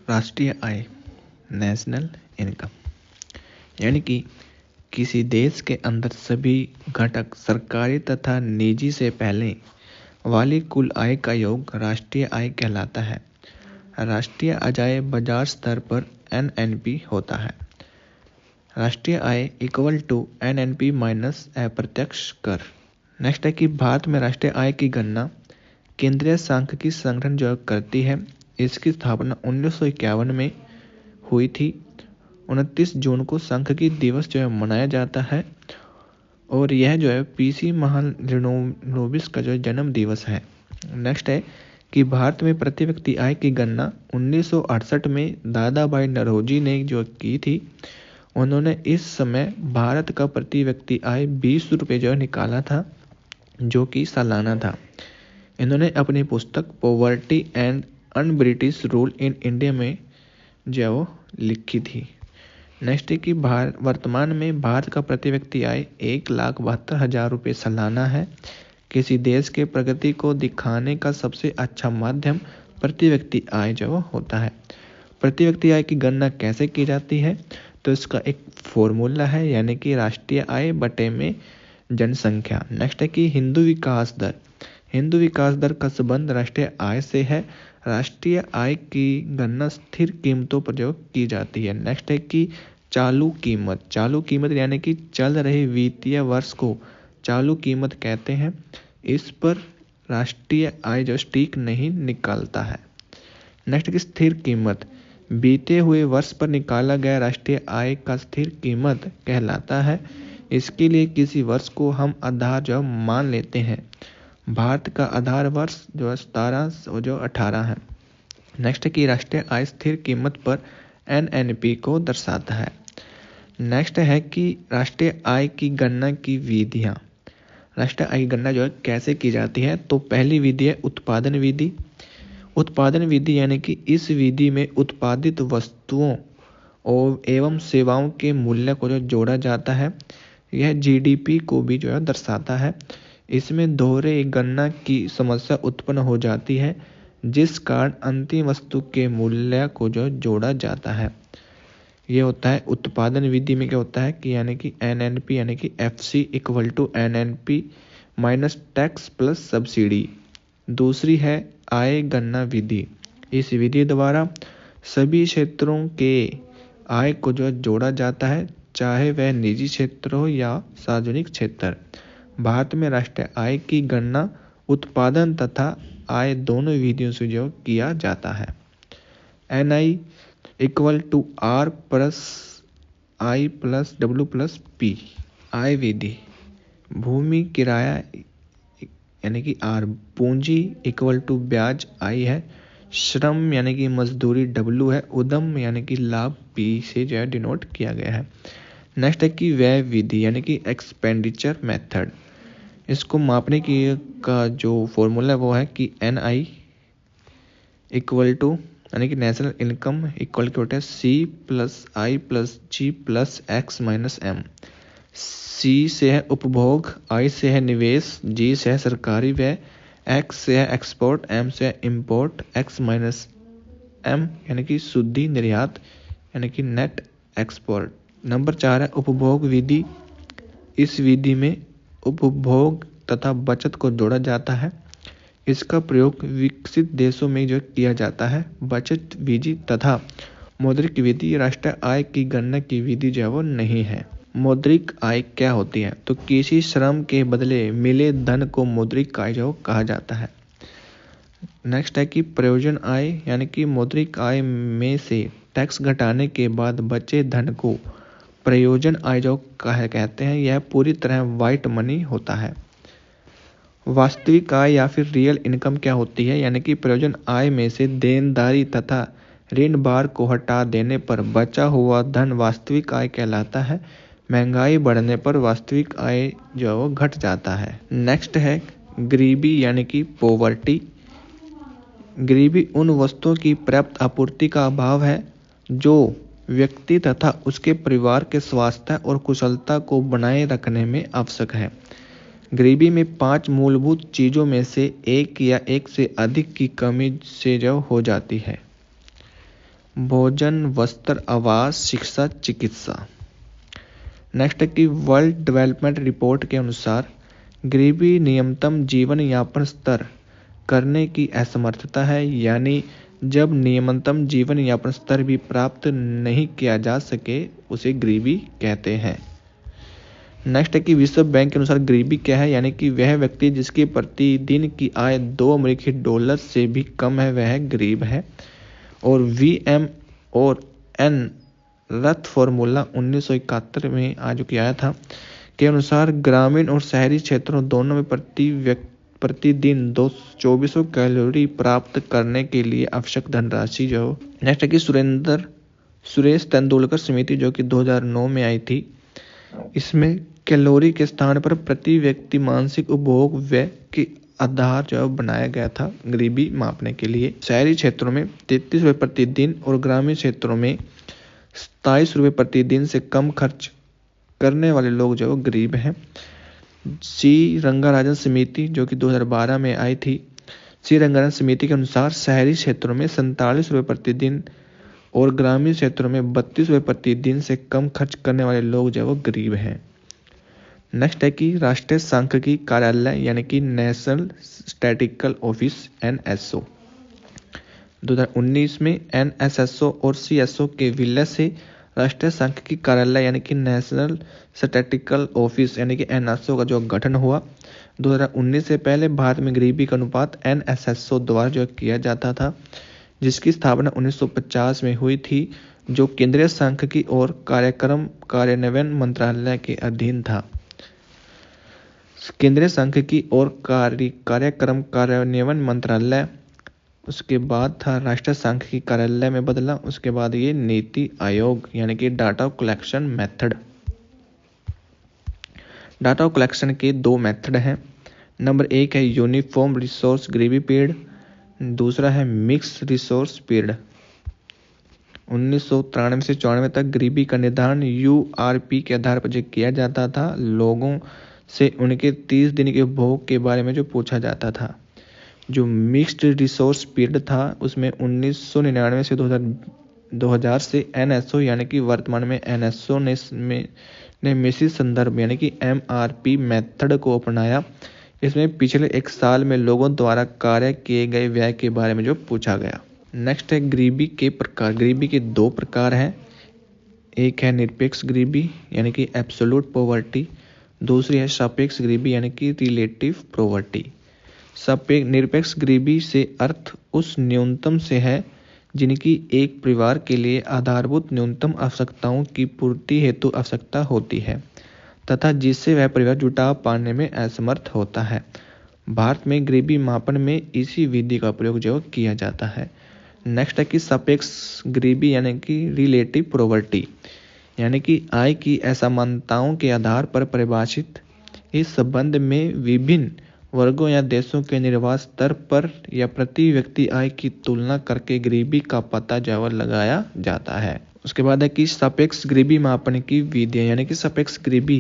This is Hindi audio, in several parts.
राष्ट्रीय आय नेशनल इनकम यानी कि किसी देश के अंदर सभी घटक सरकारी तथा निजी से पहले वाली कुल आय का योग राष्ट्रीय आय कहलाता है। राष्ट्रीय आय बाजार स्तर पर एनएनपी होता है। राष्ट्रीय आय इक्वल टू एनएनपी माइनस अप्रत्यक्ष कर। नेक्स्ट है कि भारत में राष्ट्रीय आय की गणना केंद्रीय सांख्यिकी संगठन जो करती है। इसकी स्थापना 1951 में हुई थी। 29 जून को सांख्यिकी दिवस जो है मनाया जाता है और यह जो है पीसी महालनोबिस का जो है जन्म दिवस है। नेक्स्ट है कि भारत में प्रति व्यक्ति आय की गणना 1968 में दादा भाई नौरोजी ने जो की थी। उन्होंने इस समय भारत का प्रति व्यक्ति आय 20 रुपये जो निकाला था, जो कि सालाना था। इन्होंने अपनी पुस्तक poverty and un British rule in India में जो वो लिखी थी। नेक्स्ट है कि वर्तमान में भारत का प्रति व्यक्ति आय 1,72,000 रुपये सालाना है। किसी देश के प्रगति को दिखाने का सबसे अच्छा माध्यम प्रति व्यक्ति आय जो होता है। प्रति व्यक्ति आय की गणना कैसे की जाती है, तो इसका एक फॉर्मूला है, यानी कि राष्ट्रीय आय बटे में जनसंख्या। नेक्स्ट है कि हिंदू विकास दर। हिंदू विकास दर का संबंध राष्ट्रीय आय से है। राष्ट्रीय आय की गणना स्थिर कीमतों पर जो की जाती है। नेक्स्ट है कि चालू कीमत। चालू कीमत यानी कि चल रहे वित्तीय वर्ष को चालू कीमत कहते हैं। इस पर राष्ट्रीय आय जो सटीक नहीं निकालता है। नेक्स्ट की स्थिर कीमत बीते हुए वर्ष पर निकाला गया राष्ट्रीय आय का स्थिर कीमत कहलाता है। इसके लिए किसी वर्ष को हम आधार जो मान लेते हैं। भारत का आधार वर्ष जो 17 और जो 18 है। नेक्स्ट की राष्ट्रीय आय स्थिर कीमत पर एनएनपी को दर्शाता है। नेक्स्ट है कि राष्ट्रीय आय की गणना की विधियां। राष्ट्रीय आय की गणना जो है कैसे की जाती है, तो पहली विधि है उत्पादन विधि। उत्पादन विधि यानी कि इस विधि में उत्पादित वस्तुओं और एवं सेवाओं के मूल्य को जो जोड़ा जाता है। यह जीडीपी को भी जो है दर्शाता है। इसमें दोहरे गणना की समस्या उत्पन्न हो जाती है, जिस कारण अंतिम वस्तु के मूल्य को जो जोड़ा जाता है। ये होता है उत्पादन विधि में क्या होता है कि यानी कि एनएनपी यानी कि FC equal to NNP minus tax plus subsidy. दूसरी है आय गणना विधि। इस विधि द्वारा सभी क्षेत्रों के आय को जो जोड़ा जाता है, चाहे वह निजी क्षेत्र हो या सार्वजनिक क्षेत्र। भारत में राष्ट्रीय आय की गणना उत्पादन तथा आय दोनों विधियों से जो किया जाता है। NI equal to R plus I plus W plus P. आय विधि भूमि किराया यानी कि आर, पूंजी इक्वल टू ब्याज आई है, श्रम यानी कि मजदूरी डब्ल्यू है, उद्यम यानी कि लाभ पी से जो है डिनोट किया गया है। नेक्स्ट है कि व्यय विधि यानी कि एक्सपेंडिचर मेथड। इसको मापने की का जो फॉर्मूला है वो है कि एन आई इक्वल टू यानी कि नेशनल इनकम इक्वल टू होता है C plus I plus ji plus x minus M. सी से है उपभोग, आई से है निवेश, जी से है सरकारी व्यय, एक्स से है एक्सपोर्ट, एम से है इम्पोर्ट, एक्स माइनस एम यानी कि शुद्धि निर्यात यानी कि नेट एक्सपोर्ट। नंबर 4 है उपभोग विधि। इस विधि में उपभोग तथा बचत को जोड़ा जाता है। इसका प्रयोग विकसित देशों में जो किया जाता है। बचत विधि तथा मौद्रिक विधि राष्ट्रीय आय की गणना की विधि जो है वो नहीं है। मौद्रिक आय क्या होती है, तो किसी श्रम के बदले मिले धन को मौद्रिक आय जो कहा जाता है। नेक्स्ट है कि प्रयोजन आय यानी कि मौद्रिक आय में से टैक्स घटाने के बाद बचे धन को प्रयोजन आय जो कहते हैं। यह पूरी तरह व्हाइट मनी होता है। वास्तविक आय या फिर रियल इनकम क्या होती है, यानी कि प्रयोजन आय में से देनदारी तथा ऋण भार को हटा देने पर बचा हुआ धन वास्तविक आय कहलाता है। महंगाई बढ़ने पर वास्तविक आय जो वो घट जाता है। नेक्स्ट है गरीबी यानी कि पॉवर्टी। गरीबी उन वस्तुओं की पर्याप्त आपूर्ति का अभाव है जो व्यक्ति तथा उसके परिवार के स्वास्थ्य और कुशलता को बनाए रखने में आवश्यक है। गरीबी में 5 मूलभूत चीजों में से एक या एक से अधिक की कमी से जो हो जाती है। भोजन, वस्त्र, आवास, शिक्षा, चिकित्सा। नेक्स्ट है कि वर्ल्ड डेवलपमेंट रिपोर्ट के अनुसार गरीबी निम्नतम जीवन यापन स्तर करने की असमर्थता है, यानी जब निम्नतम जीवन यापन स्तर भी प्राप्त नहीं किया जा सके उसे गरीबी कहते हैं। नेक्स्ट है कि विश्व बैंक के अनुसार गरीबी क्या है, यानी कि वह व्यक्ति जिसकी प्रतिदिन की आय $2 से भी कम है वह गरीब है। और VM और N रथ फॉर्मूला 1971 में जो कि आया था के अनुसार ग्रामीण और शहरी क्षेत्रों दोनों में प्रतिदिन 2400 कैलोरी प्राप्त करने के लिए आवश्यक धनराशि जो। नेक्स्ट है कि सुरेश तेंदुलकर समिति जो कि 2009 में आई थी, इसमें कैलोरी के स्थान पर प्रति व्यक्ति मानसिक उपभोग व्यय के आधार जो बनाया गया था गरीबी मापने के लिए। शहरी क्षेत्रों में 33 रुपये प्रतिदिन और ग्रामीण क्षेत्रों में 27 रुपये प्रतिदिन से कम खर्च करने वाले लोग जो गरीब हैं। सी रंगाराजन समिति जो कि 2012 में आई थी, सी रंगाराजन समिति के अनुसार शहरी क्षेत्रों में 47 रुपये प्रतिदिन और ग्रामीण क्षेत्रों में 32 रुपये प्रतिदिन से कम खर्च करने वाले लोग जो गरीब हैं। नेक्स्ट है कि राष्ट्रीय सांख्यिकी कार्यालय यानी कि नेशनल स्टैटिस्टिकल ऑफिस NSO 2019 में NSSO और CSO के विलय से राष्ट्रीय सांख्यिकी कार्यालय यानी कि नेशनल स्टैटिस्टिकल ऑफिस यानी कि NSO का जो गठन हुआ 2019 से पहले भारत में गरीबी का अनुपात NSSO द्वारा जो किया जाता था, जिसकी स्थापना 1950 में हुई थी, जो केंद्रीय सांख्यिकी और कार्यक्रम कार्यान्वयन मंत्रालय के अधीन था। केंद्रीय सांख्यिकी और कार्यक्रम कार्यान्वयन मंत्रालय, उसके बाद था राष्ट्रीय सांख्यिकी कार्यालय में बदला, उसके बाद ये नीति आयोग यानी कि data collection method. Data collection के 2 मेथड हैं। नंबर 1 है यूनिफॉर्म रिसोर्स गरीबी पीरियड, दूसरा है मिक्स रिसोर्स पीरियड। 1993 से 94 तक गरीबी का निर्धारण URP के आधार पर किया जाता था। लोगों से उनके 30 दिन के उपभोग के बारे में जो पूछा जाता था। जो मिक्स्ड रिसोर्स पीरियड था उसमें 1999 से 2000 से NSO यानी कि वर्तमान में NSO ने मिश्रित संदर्भ यानी कि MRP मेथड को अपनाया। इसमें पिछले 1 साल में लोगों द्वारा कार्य किए गए व्यय के बारे में जो पूछा गया। नेक्स्ट है गरीबी के प्रकार। गरीबी के 2 प्रकार हैं। एक है निरपेक्ष गरीबी यानी कि एब्सोल्यूट पॉवर्टी, दूसरी है सापेक्ष गरीबी यानी कि रिलेटिव पॉवर्टी। निरपेक्ष गरीबी से अर्थ उस न्यूनतम से है जिनकी एक परिवार के लिए आधारभूत न्यूनतम आवश्यकताओं की पूर्ति हेतु आवश्यकता होती है तथा जिससे वह परिवार जुटाव पाने में असमर्थ होता है। भारत में गरीबी मापन में इसी विधि का प्रयोग जो किया जाता है। नेक्स्ट है कि सापेक्ष गरीबी यानी कि रिलेटिव पॉवर्टी यानी कि आय की असमानताओं के आधार पर परिभाषित। इस संबंध में विभिन्न वर्गों या देशों के निर्वाह स्तर पर या प्रति व्यक्ति आय की तुलना करके गरीबी का पता लगाया जाता है। उसके बाद है कि सापेक्ष गरीबी मापन की विधियां यानी कि सापेक्ष गरीबी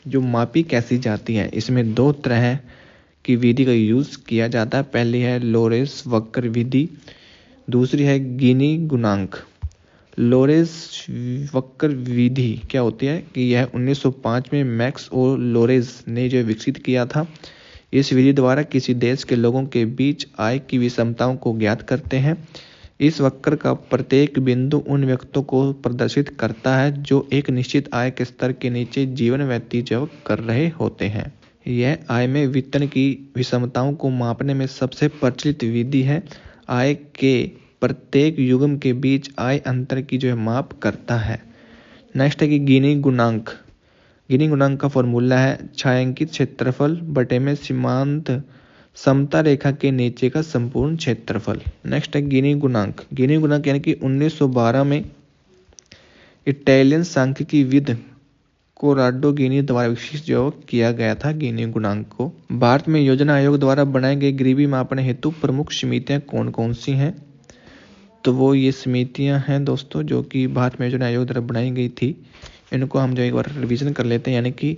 जो मापी कैसी जाती है। इसमें 2 तरह की विधि का यूज किया जाता है। पहली है लोरेस वक्र विधि, दूसरी है गिनी गुणांक। लोरेस वक्र विधि क्या होती है कि यह 1905 में मैक्स और लोरेस ने जो विकसित किया था। इस विधि द्वारा किसी देश के लोगों के बीच आय की विषमताओं को ज्ञात करते हैं। इस वक्र का प्रत्येक बिंदु उन व्यक्तियों को प्रदर्शित करता है जो एक निश्चित आय के स्तर के नीचे जीवन व्यतीत कर रहे होते हैं। यह आय में वितरण की विषमताओं को मापने में सबसे प्रचलित विधि है। आय के प्रत्येक युग्म के बीच आय अंतर की जो माप करता है। नेक्स्ट है कि गिनी गुणांक। गिनी गुणांक का फॉर्मूला है छायांकित क्षेत्रफल बटे में सीमांत समता रेखा के नीचे का संपूर्ण क्षेत्रफल। नेक्स्ट है गिनी गुणांक। गिनी गुणांक यानी कि 1912 में इटालियन सांख्यिकीविद कोराडो गिनी द्वारा विकसित जो किया गया था गिनी गुणांक को। भारत में योजना आयोग द्वारा बनाए गए गरीबी मापन हेतु प्रमुख समितियां कौन कौन सी हैं, तो वो ये समितियां हैं दोस्तों जो कि भारत में योजना आयोग द्वारा बनाई गई थी। इनको हम जो एक बार रिवीजन कर लेते हैं। यानी कि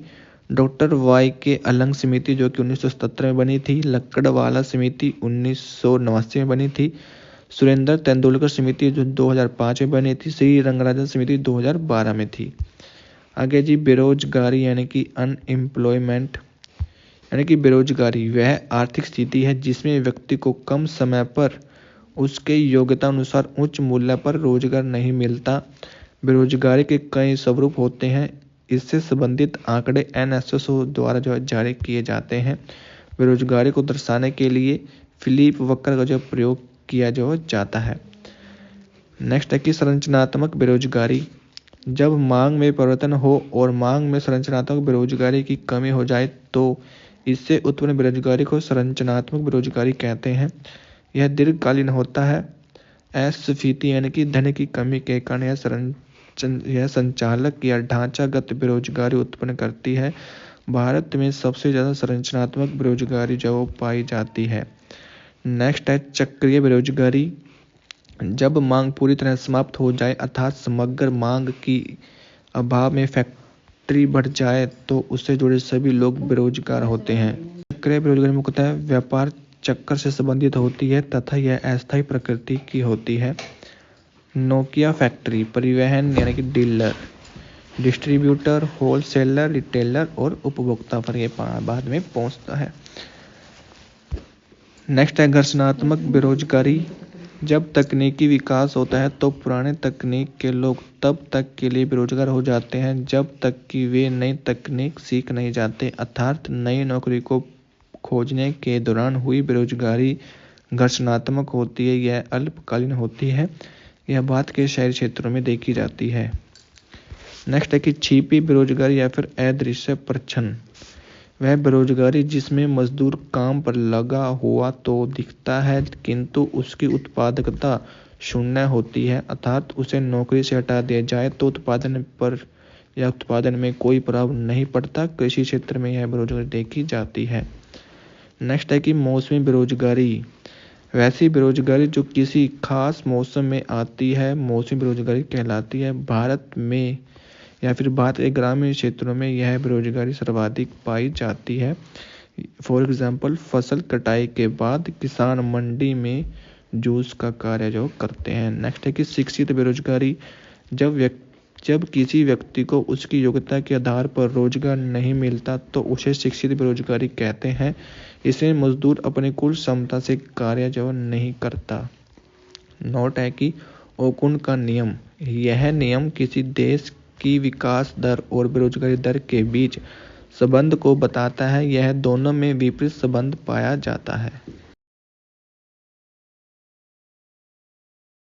डॉक्टर YK अलंग समिति जो कि 1977 में बनी थी, लक्कड़वाला समिति 1989 में बनी थी, सुरेंद्र तेंदुलकर समिति जो 2005 में बनी थी, श्री रंगराजन समिति 2012 में थी। आगे जी बेरोजगारी यानी कि अनएम्प्लॉयमेंट यानी कि बेरोजगारी वह आर्थिक स्थिति है जिसमें व्यक्ति को कम समय पर उसके योग्यता अनुसार उच्च मूल्य पर रोजगार नहीं मिलता। बेरोजगारी के कई स्वरूप होते हैं। इससे संबंधित आंकड़े NSSO द्वारा जो जारी किए जाते हैं। बेरोजगारी को दर्शाने के लिए फिलिप वक्र का जो प्रयोग किया जो जाता है। नेक्स्ट है कि संरचनात्मक बेरोजगारी। जब मांग में परिवर्तन हो और मांग में संरचनात्मक बेरोजगारी की कमी हो जाए तो इससे उत्पन्न बेरोजगारी को संरचनात्मक बेरोजगारी कहते हैं। यह दीर्घकालीन होता है। अस्फीति यानी कि धन की कमी के कारण यह संचालक या ढांचागत बेरोजगारी उत्पन्न करती है। भारत में सबसे ज़्यादा संरचनात्मक बेरोजगारी जो पाई जाती है। नेक्स्ट है चक्रीय बेरोजगारी। जब मांग पूरी तरह समाप्त हो जाए अर्थात समग्र मांग की अभाव में फैक्ट्री बढ़ जाए तो उससे जुड़े सभी लोग बेरोजगार होते हैं। चक्रीय बेरोजगारी मुख्यतः व्यापार चक्र से संबंधित होती है तथा यह अस्थायी प्रकृति की होती है। नोकिया फैक्ट्री परिवहन यानी कि डीलर, डिस्ट्रीब्यूटर, होलसेलर, रिटेलर और उपभोक्ता पर यह बाद में पहुंचता है। नेक्स्ट है घर्षणात्मक बेरोजगारी। जब तकनीकी विकास होता है तो पुराने तकनीक के लोग तब तक के लिए बेरोजगार हो जाते हैं जब तक कि वे नई तकनीक सीख नहीं जाते, अर्थात नई नौकरी को खोजने के दौरान हुई बेरोजगारी घर्षणात्मक होती है। यह अल्पकालीन होती है। यह भारत के शहरी क्षेत्रों में देखी जाती है। नेक्स्ट है कि छिपी बेरोजगारी या फिर अदृश्य परछन। वह बेरोजगारी जिसमें मजदूर काम पर लगा हुआ तो दिखता है किंतु उसकी उत्पादकता शून्य होती है, अर्थात उसे नौकरी से हटा दिया जाए तो उत्पादन पर या उत्पादन में कोई प्रभाव नहीं पड़ता। कृषि क्षेत्र में यह बेरोजगारी देखी जाती है। नेक्स्ट है कि मौसमी बेरोजगारी। वैसी बेरोजगारी जो किसी खास मौसम में आती है मौसमी बेरोजगारी कहलाती है। भारत में या फिर भारत के ग्रामीण क्षेत्रों में यह बेरोजगारी सर्वाधिक पाई जाती है। फॉर एग्जाम्पल फसल कटाई के बाद किसान मंडी में जूस का कार्य जो करते हैं। नेक्स्ट है कि शिक्षित बेरोजगारी। जब किसी व्यक्ति को उसकी योग्यता के आधार पर रोजगार नहीं मिलता तो उसे शिक्षित बेरोजगारी कहते हैं। इसमें मजदूर अपनी कुल क्षमता से कार्य जो नहीं करता। नोट है कि ओकुन का नियम। यह नियम किसी देश की विकास दर और बेरोजगारी दर के बीच संबंध को बताता है। यह दोनों में विपरीत संबंध पाया जाता है।